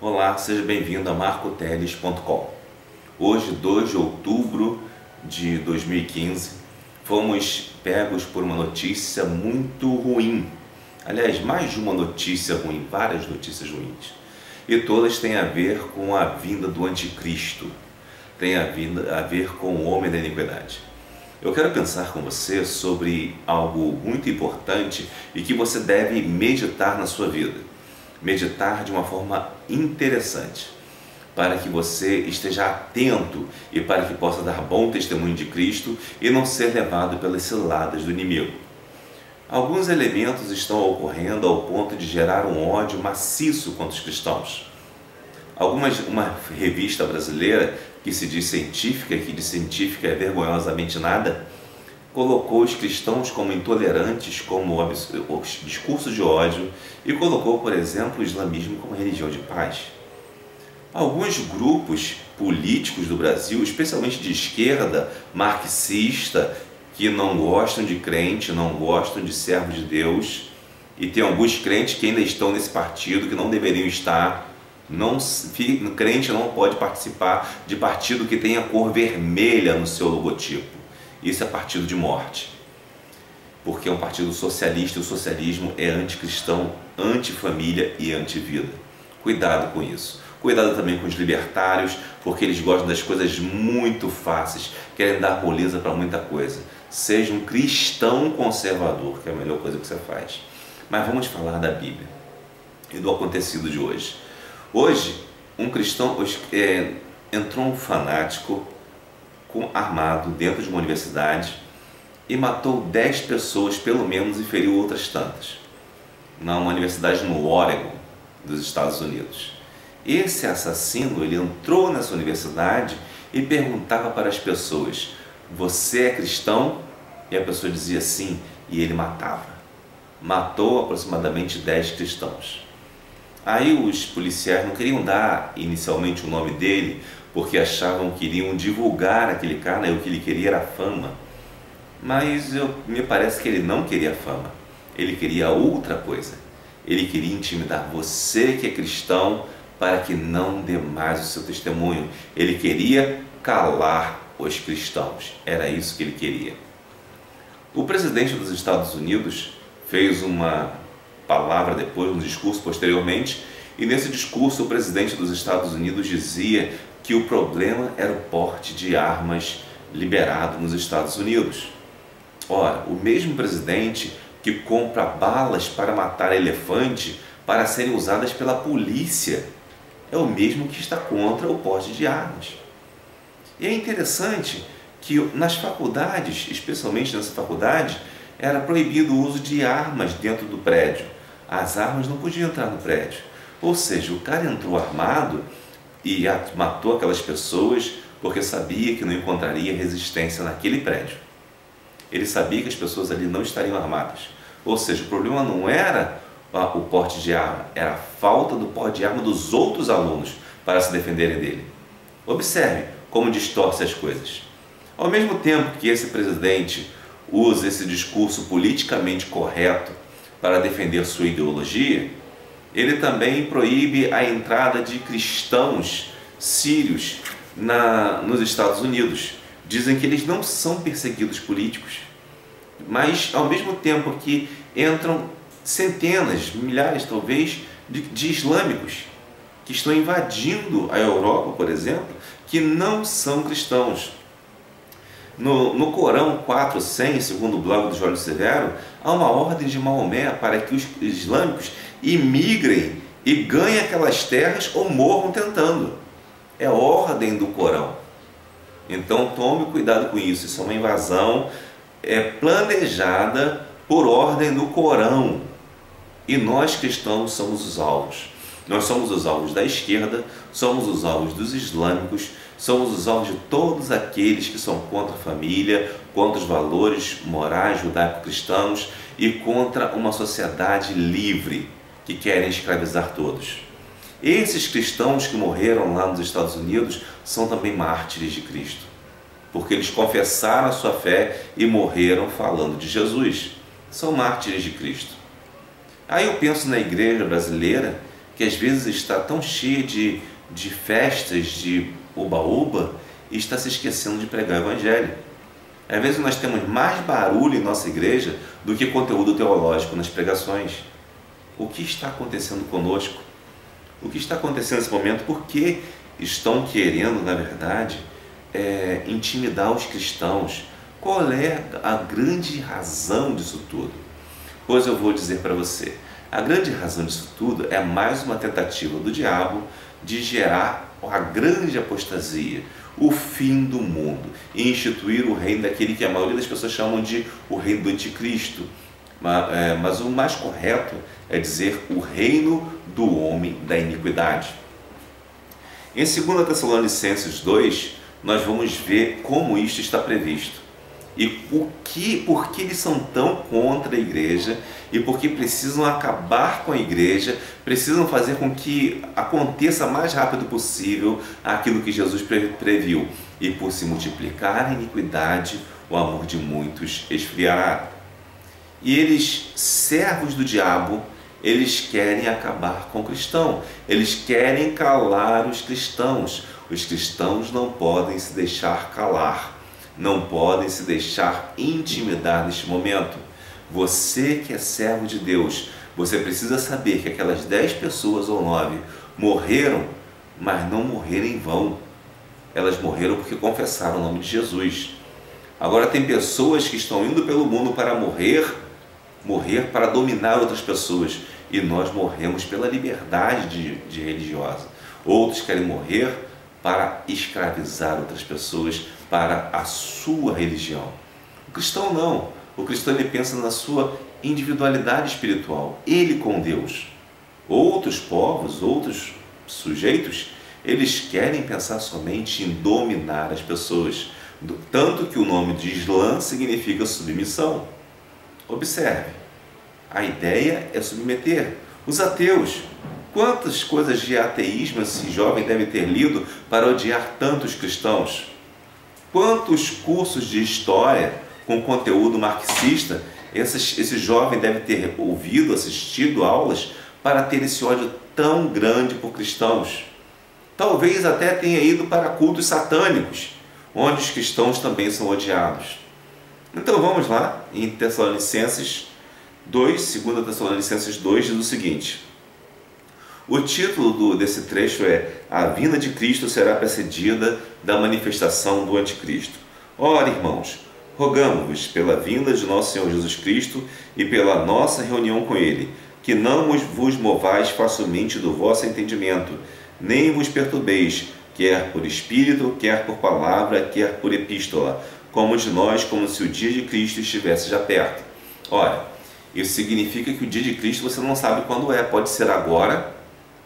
Olá, seja bem-vindo a marcoteles.com. Hoje, 2 de outubro de 2015, fomos pegos por uma notícia muito ruim. Aliás, mais de uma notícia ruim, várias notícias ruins. E todas têm a ver com a vinda do anticristo, têm a ver com o homem da iniquidade. Eu quero pensar com você sobre algo muito importante e que você deve meditar na sua vida. Meditar de uma forma interessante, para que você esteja atento e para que possa dar bom testemunho de Cristo e não ser levado pelas ciladas do inimigo. Alguns elementos estão ocorrendo ao ponto de gerar um ódio maciço contra os cristãos. Uma revista brasileira que se diz científica, que de científica é vergonhosamente nada, colocou os cristãos como intolerantes, como discurso de ódio, e colocou, por exemplo, o islamismo como religião de paz. Alguns grupos políticos do Brasil, especialmente de esquerda, marxista, que não gostam de crente, não gostam de servos de Deus, e tem alguns crentes que ainda estão nesse partido, que não deveriam estar. Crente não pode participar de partido que tenha cor vermelha no seu logotipo. Isso é partido de morte, porque é um partido socialista e o socialismo é anticristão, antifamília e antivida. Cuidado com isso. Cuidado também com os libertários, porque eles gostam das coisas muito fáceis, querem dar moleza para muita coisa. Seja um cristão conservador, que é a melhor coisa que você faz. Mas vamos falar da Bíblia e do acontecido de hoje. Hoje, um cristão, entrou um fanático armado dentro de uma universidade e matou 10 pessoas pelo menos e feriu outras tantas, numa universidade no Oregon, dos Estados Unidos. Esse assassino, ele entrou nessa universidade e perguntava para as pessoas: você é cristão? E a pessoa dizia sim, e ele matava. Matou aproximadamente 10 cristãos. Aí os policiais não queriam dar inicialmente o nome dele, porque achavam que iriam divulgar aquele cara, e o que ele queria era fama. Mas me parece que ele não queria fama, ele queria outra coisa. Ele queria intimidar você que é cristão para que não dê mais o seu testemunho. Ele queria calar os cristãos, era isso que ele queria. O presidente dos Estados Unidos fez uma palavra depois, um discurso posteriormente, e nesse discurso o presidente dos Estados Unidos dizia que o problema era o porte de armas liberado nos Estados Unidos. Ora, o mesmo presidente que compra balas para matar elefante para serem usadas pela polícia é o mesmo que está contra o porte de armas. E é interessante que nas faculdades, especialmente nessa faculdade, era proibido o uso de armas dentro do prédio. As armas não podiam entrar no prédio. Ou seja, o cara entrou armado e matou aquelas pessoas porque sabia que não encontraria resistência naquele prédio. Ele sabia que as pessoas ali não estariam armadas. Ou seja, o problema não era o porte de arma, era a falta do porte de arma dos outros alunos para se defenderem dele. Observe como distorce as coisas. Ao mesmo tempo que esse presidente usa esse discurso politicamente correto para defender sua ideologia, ele também proíbe a entrada de cristãos sírios nos Estados Unidos. Dizem que eles não são perseguidos políticos, mas ao mesmo tempo que entram centenas, milhares talvez, de islâmicos que estão invadindo a Europa, por exemplo, que não são cristãos. No Corão 4:100, segundo o blog do Jorge Severo, há uma ordem de Maomé para que os islâmicos imigrem e ganhem aquelas terras ou morram tentando. É ordem do Corão. Então tome cuidado com isso. Isso é uma invasão planejada por ordem do Corão. E nós cristãos somos os alvos. Nós somos os alvos da esquerda, somos os alvos dos islâmicos, somos os alvos de todos aqueles que são contra a família, contra os valores morais judaico-cristãos e contra uma sociedade livre que querem escravizar todos. Esses cristãos que morreram lá nos Estados Unidos são também mártires de Cristo, porque eles confessaram a sua fé e morreram falando de Jesus. São mártires de Cristo. Aí eu penso na igreja brasileira, que às vezes está tão cheia de festas, de oba-oba, e está se esquecendo de pregar o Evangelho. Às vezes nós temos mais barulho em nossa igreja do que conteúdo teológico nas pregações. O que está acontecendo conosco? O que está acontecendo nesse momento? Por que estão querendo, na verdade, intimidar os cristãos? Qual é a grande razão disso tudo? Pois eu vou dizer para você, a grande razão disso tudo é mais uma tentativa do diabo de gerar a grande apostasia, o fim do mundo, e instituir o reino daquele que a maioria das pessoas chamam de o reino do anticristo. Mas o mais correto é dizer o reino do homem da iniquidade. Em 2 Tessalonicenses 2, nós vamos ver como isto está previsto. E por que eles são tão contra a igreja e por que precisam acabar com a igreja, precisam fazer com que aconteça o mais rápido possível aquilo que Jesus previu. E por se multiplicar a iniquidade, o amor de muitos esfriará. E eles, servos do diabo, eles querem acabar com o cristão, eles querem calar os cristãos. Os cristãos não podem se deixar calar, não podem se deixar intimidar neste momento. Você que é servo de Deus, você precisa saber que aquelas 10 pessoas ou 9 morreram, mas não morreram em vão. Elas morreram porque confessaram o nome de Jesus. Agora tem pessoas que estão indo pelo mundo para morrer para dominar outras pessoas, e nós morremos pela liberdade de religiosa. Outros querem morrer para escravizar outras pessoas para a sua religião. O cristão não. O cristão ele pensa na sua individualidade espiritual, ele com Deus. Outros povos, outros sujeitos, eles querem pensar somente em dominar as pessoas, tanto que o nome de Islã significa submissão. Observe, a ideia é submeter. Os ateus, quantas coisas de ateísmo esse jovem deve ter lido para odiar tantos cristãos? Quantos cursos de história com conteúdo marxista esse jovem deve ter ouvido, assistido aulas para ter esse ódio tão grande por cristãos? Talvez até tenha ido para cultos satânicos, onde os cristãos também são odiados. Então vamos lá, em Tessalonicenses 2, 2 Tessalonicenses 2 diz o seguinte: o título desse trecho é A vinda de Cristo será precedida da manifestação do anticristo. Ora, irmãos, rogamo-vos pela vinda de nosso Senhor Jesus Cristo e pela nossa reunião com Ele, que não vos movais facilmente do vosso entendimento, nem vos perturbeis, quer por espírito, quer por palavra, quer por epístola, como de nós, como se o dia de Cristo estivesse já perto. Ora, isso significa que o dia de Cristo você não sabe quando é. Pode ser agora,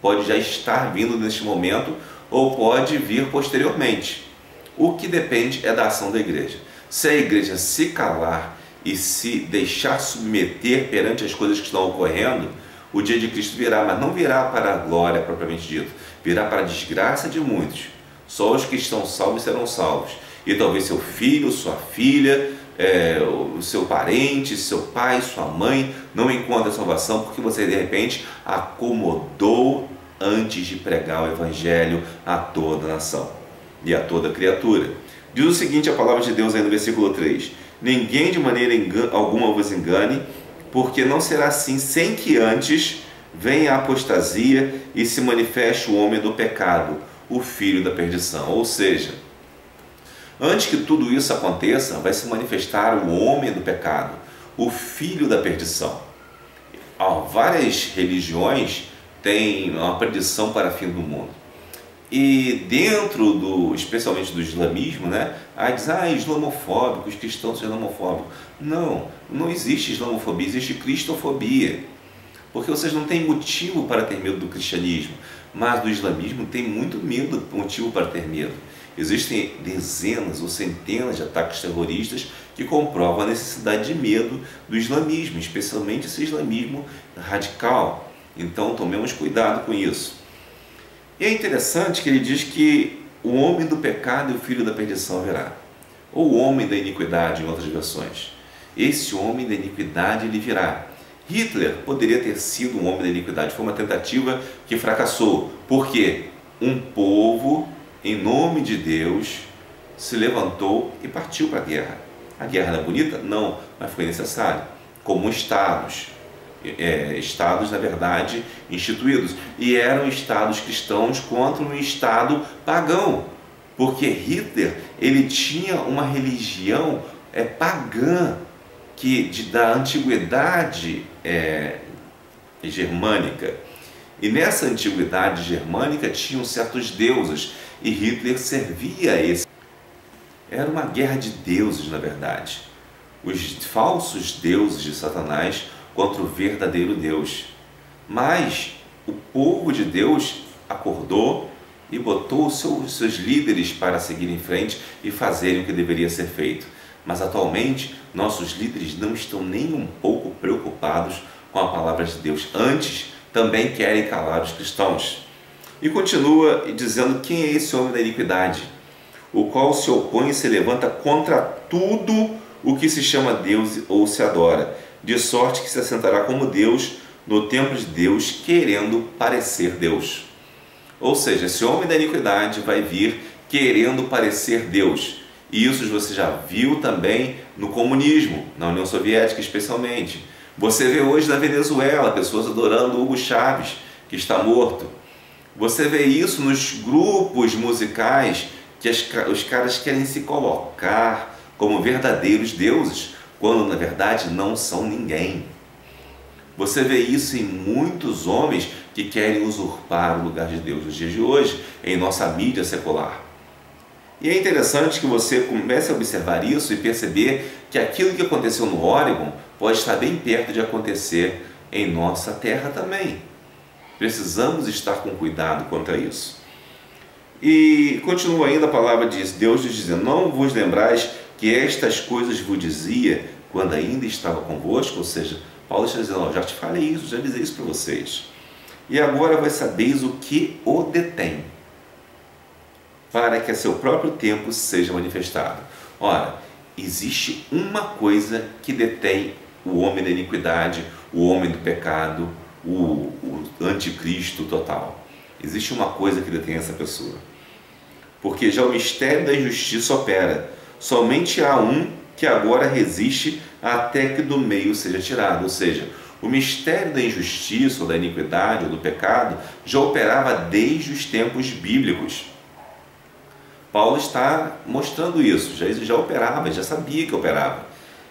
pode já estar vindo neste momento, ou pode vir posteriormente. O que depende é da ação da igreja. Se a igreja se calar e se deixar submeter perante as coisas que estão ocorrendo, o dia de Cristo virá, mas não virá para a glória propriamente dito, virá para a desgraça de muitos. Só os que estão salvos serão salvos. E talvez seu filho, sua filha, o seu parente, seu pai, sua mãe não encontrem salvação porque você de repente acomodou antes de pregar o Evangelho a toda a nação e a toda criatura. Diz o seguinte a palavra de Deus aí no versículo 3: ninguém de maneira alguma vos engane, porque não será assim sem que antes venha a apostasia e se manifeste o homem do pecado, o filho da perdição. Ou seja, antes que tudo isso aconteça, vai se manifestar o homem do pecado, o filho da perdição. Várias religiões têm uma predição para o fim do mundo. E dentro especialmente do islamismo, diz, islamofóbico, os cristãos são islamofóbicos. Não existe islamofobia, existe cristofobia. Porque vocês não têm motivo para ter medo do cristianismo, mas do islamismo tem muito motivo para ter medo. Existem dezenas ou centenas de ataques terroristas que comprovam a necessidade de medo do islamismo, especialmente esse islamismo radical. Então tomemos cuidado com isso. E é interessante que ele diz que o homem do pecado e o filho da perdição virá, ou o homem da iniquidade em outras versões. Esse homem da iniquidade ele virá. Hitler poderia ter sido um homem da iniquidade, foi uma tentativa que fracassou, porque um povo, em nome de Deus, se levantou e partiu para a guerra. A guerra era bonita? Não, mas foi necessário, como estados. Estados, na verdade, instituídos, e eram estados cristãos contra um estado pagão, porque Hitler, ele tinha uma religião pagã, da antiguidade germânica, e nessa antiguidade germânica tinham certos deuses, e Hitler servia a esse. Era uma guerra de deuses, na verdade, os falsos deuses de Satanás contra o verdadeiro Deus. Mas o povo de Deus acordou e botou os seus líderes para seguir em frente e fazerem o que deveria ser feito. Mas atualmente nossos líderes não estão nem um pouco preocupados com a palavra de Deus. Antes, também querem calar os cristãos. E continua dizendo: quem é esse homem da iniquidade, o qual se opõe e se levanta contra tudo o que se chama Deus ou se adora, de sorte que se assentará como Deus no templo de Deus, querendo parecer Deus. Ou seja, esse homem da iniquidade vai vir querendo parecer Deus. E isso você já viu também no comunismo, na União Soviética especialmente. Você vê hoje na Venezuela pessoas adorando Hugo Chávez, que está morto. Você vê isso nos grupos musicais, que os caras querem se colocar como verdadeiros deuses, quando na verdade não são ninguém. Você vê isso em muitos homens que querem usurpar o lugar de Deus nos dias de hoje, em nossa mídia secular. E é interessante que você comece a observar isso e perceber que aquilo que aconteceu no Oregon pode estar bem perto de acontecer em nossa terra também. Precisamos estar com cuidado quanto a isso. E continua ainda a palavra de Deus dizendo: não vos lembrais que estas coisas vos dizia quando ainda estava convosco? Ou seja, Paulo está dizendo: já te falei isso, já avisei isso para vocês. E agora vós sabeis o que o detém, para que a seu próprio tempo seja manifestado. Ora, existe uma coisa que detém o homem da iniquidade, o homem do pecado, o anticristo total. Existe uma coisa que detém essa pessoa. Porque já o mistério da injustiça opera. Somente há um que agora resiste até que do meio seja tirado. Ou seja, o mistério da injustiça, ou da iniquidade, ou do pecado, já operava desde os tempos bíblicos. Paulo está mostrando isso, já operava, já sabia que operava.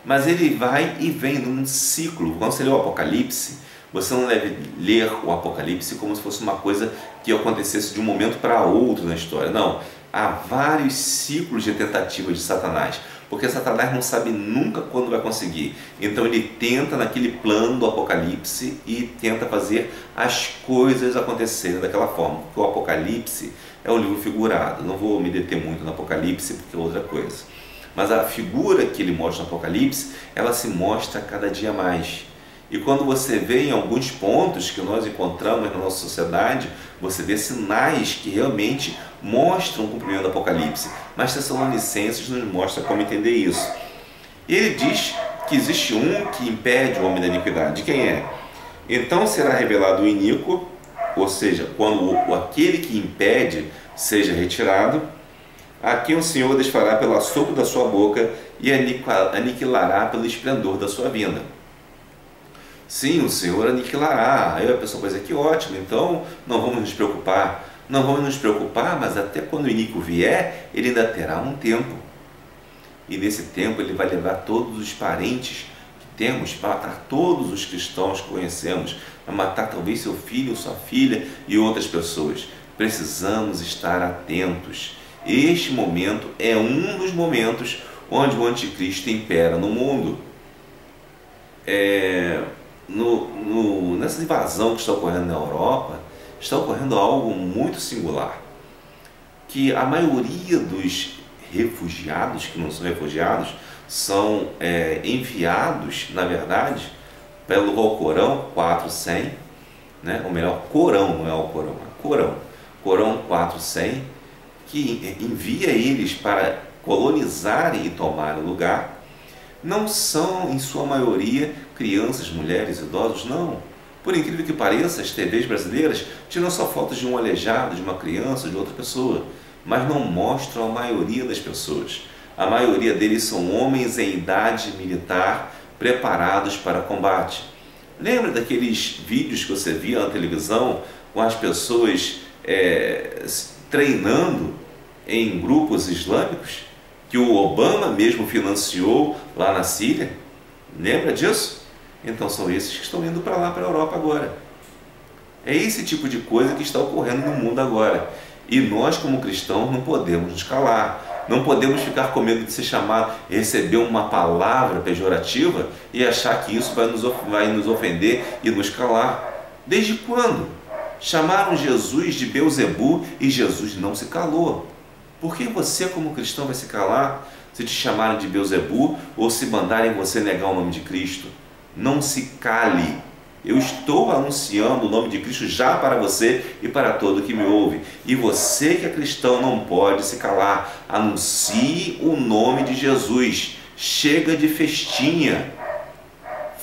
Mas ele vai e vem num ciclo. Quando você lê o Apocalipse, você não deve ler o Apocalipse como se fosse uma coisa que acontecesse de um momento para outro na história. Não, há vários ciclos de tentativas de Satanás, porque Satanás não sabe nunca quando vai conseguir. Então ele tenta naquele plano do Apocalipse e tenta fazer as coisas acontecerem daquela forma, porque o Apocalipse é um livro figurado. Não vou me deter muito no Apocalipse porque é outra coisa. Mas a figura que ele mostra no Apocalipse, ela se mostra cada dia mais. E quando você vê em alguns pontos que nós encontramos na nossa sociedade, você vê sinais que realmente mostram o cumprimento do Apocalipse. Mas Tessalonicenses nos mostra como entender isso. E ele diz que existe um que impede o homem da iniquidade. Quem é? Então será revelado o iníquo, ou seja, quando aquele que impede seja retirado, a quem o Senhor desfará pelo assopro da sua boca e aniquilará pelo esplendor da sua vinda. Sim, o Senhor aniquilará. Aí a pessoa vai dizer: que ótimo, então não vamos nos preocupar. Não vamos nos preocupar, mas até quando o iníquo vier, ele ainda terá um tempo. E nesse tempo ele vai levar todos os parentes que temos, para matar todos os cristãos que conhecemos, vai matar talvez seu filho, sua filha e outras pessoas. Precisamos estar atentos. Este momento é um dos momentos onde o anticristo impera no mundo. Nessa invasão que está ocorrendo na Europa, está ocorrendo algo muito singular, que a maioria dos refugiados, que não são refugiados, são enviados, na verdade, pelo Alcorão 4.100, né? Ou melhor, Corão, não é Alcorão, é Corão. Corão 4.100, que envia eles para colonizarem e tomarem o lugar, não são, em sua maioria, crianças, mulheres, idosos, não. Por incrível que pareça, as TVs brasileiras tiram só fotos de um aleijado, de uma criança, de outra pessoa, mas não mostram a maioria das pessoas. A maioria deles são homens em idade militar, preparados para combate. Lembra daqueles vídeos que você via na televisão com as pessoas treinando em grupos islâmicos, que o Obama mesmo financiou lá na Síria? Lembra disso? Então são esses que estão indo para lá, para a Europa agora. É esse tipo de coisa que está ocorrendo no mundo agora. E nós, como cristãos, não podemos nos calar. Não podemos ficar com medo de ser chamado, receber uma palavra pejorativa e achar que isso vai nos ofender e nos calar. Desde quando? Chamaram Jesus de Beelzebu e Jesus não se calou. Por que você, como cristão, vai se calar se te chamarem de Beelzebu ou se mandarem você negar o nome de Cristo? Não se cale. Eu estou anunciando o nome de Cristo já para você e para todo que me ouve. E você que é cristão não pode se calar. Anuncie o nome de Jesus. Chega de festinha.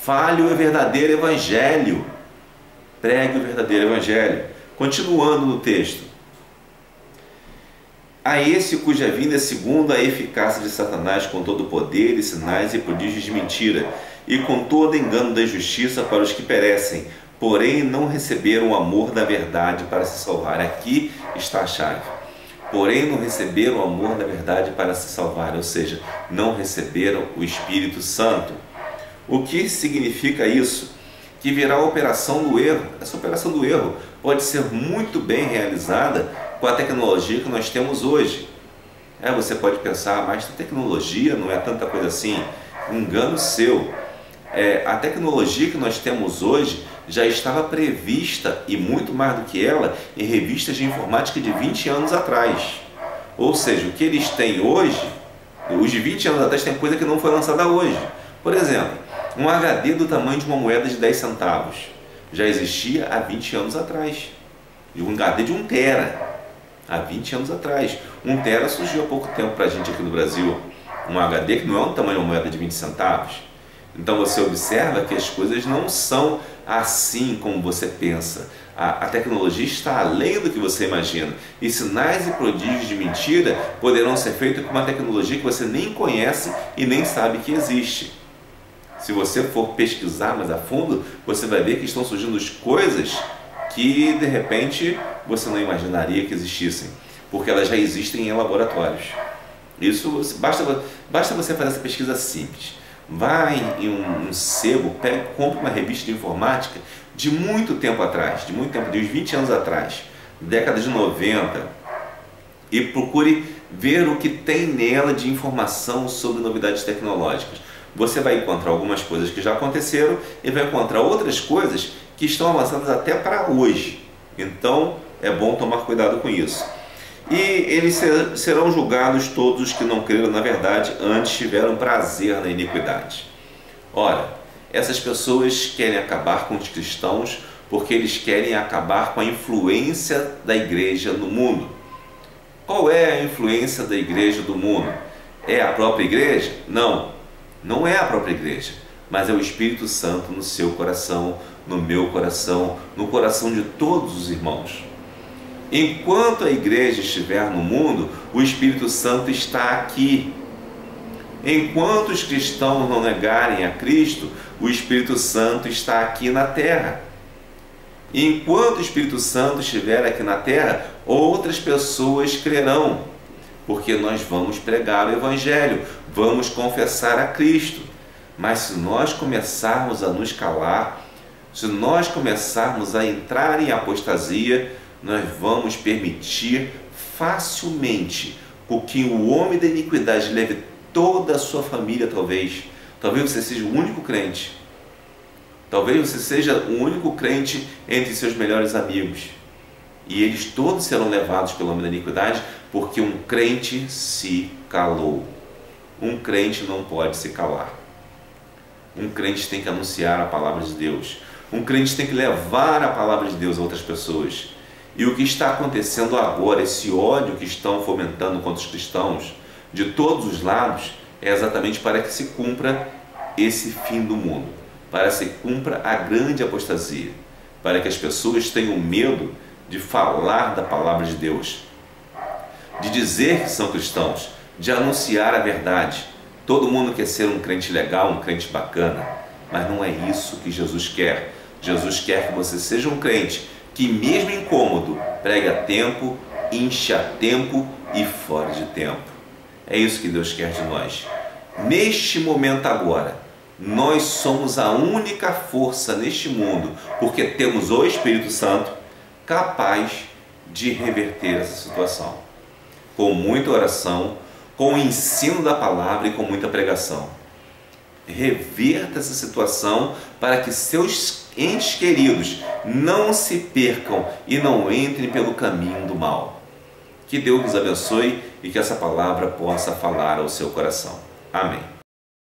Fale o verdadeiro evangelho. Pregue o verdadeiro evangelho. Continuando no texto. A esse cuja vinda é segundo a eficácia de Satanás, com todo o poder e sinais e prodígios de mentira, e com todo engano da injustiça para os que perecem, porém não receberam o amor da verdade para se salvar. Aqui está a chave. Porém não receberam o amor da verdade para se salvar, ou seja, não receberam o Espírito Santo. O que significa isso? Que virá a operação do erro. Essa operação do erro pode ser muito bem realizada com a tecnologia que nós temos hoje. Você pode pensar, mas a tecnologia não é tanta coisa assim. Engano seu. A tecnologia que nós temos hoje já estava prevista, e muito mais do que ela, em revistas de informática de 20 anos atrás. Ou seja, o que eles têm hoje, os de 20 anos atrás, tem coisa que não foi lançada hoje. Por exemplo, um HD do tamanho de uma moeda de 10 centavos já existia há 20 anos atrás. E um HD de 1 tera, há 20 anos atrás. 1 tera surgiu há pouco tempo para a gente aqui no Brasil. Um HD que não é um tamanho de uma moeda de 20 centavos. Então você observa que as coisas não são assim como você pensa. A tecnologia está além do que você imagina. E sinais e prodígios de mentira poderão ser feitos com uma tecnologia que você nem conhece e nem sabe que existe. Se você for pesquisar mais a fundo, você vai ver que estão surgindo coisas que de repente você não imaginaria que existissem, porque elas já existem em laboratórios. Isso basta você fazer essa pesquisa simples. Vai em um sebo, compre uma revista de informática de muito tempo atrás, de uns 20 anos atrás, década de 90, e procure ver o que tem nela de informação sobre novidades tecnológicas. Você vai encontrar algumas coisas que já aconteceram e vai encontrar outras coisas que estão avançadas até para hoje. Então é bom tomar cuidado com isso. E eles serão julgados todos os que não creram na verdade, antes tiveram prazer na iniquidade. Ora, essas pessoas querem acabar com os cristãos porque eles querem acabar com a influência da igreja no mundo. Qual é a influência da igreja do mundo? É a própria igreja? Não, não é a própria igreja, mas é o Espírito Santo no seu coração, no meu coração, no coração de todos os irmãos. Enquanto a igreja estiver no mundo, o Espírito Santo está aqui. Enquanto os cristãos não negarem a Cristo, o Espírito Santo está aqui na terra. Enquanto o Espírito Santo estiver aqui na terra, outras pessoas crerão, porque nós vamos pregar o Evangelho, vamos confessar a Cristo. Mas se nós começarmos a nos calar, se nós começarmos a entrar em apostasia, nós vamos permitir facilmente que o homem da iniquidade leve toda a sua família, talvez você seja o único crente, talvez você seja o único crente entre seus melhores amigos, e eles todos serão levados pelo homem da iniquidade, porque um crente se calou. Um crente não pode se calar. Um crente tem que anunciar a palavra de Deus. Um crente tem que levar a palavra de Deus a outras pessoas. E o que está acontecendo agora, esse ódio que estão fomentando contra os cristãos, de todos os lados, é exatamente para que se cumpra esse fim do mundo, para que se cumpra a grande apostasia, para que as pessoas tenham medo de falar da palavra de Deus, de dizer que são cristãos, de anunciar a verdade. Todo mundo quer ser um crente legal, um crente bacana, mas não é isso que Jesus quer. Jesus quer que você seja um crente que, mesmo incômodo, pregue a tempo, enche a tempo e fora de tempo. É isso que Deus quer de nós. Neste momento agora, nós somos a única força neste mundo, porque temos o Espírito Santo capaz de reverter essa situação. Com muita oração, com o ensino da palavra e com muita pregação. Reverta essa situação para que seus entes queridos não se percam e não entrem pelo caminho do mal. Que Deus nos abençoe e que essa palavra possa falar ao seu coração. Amém.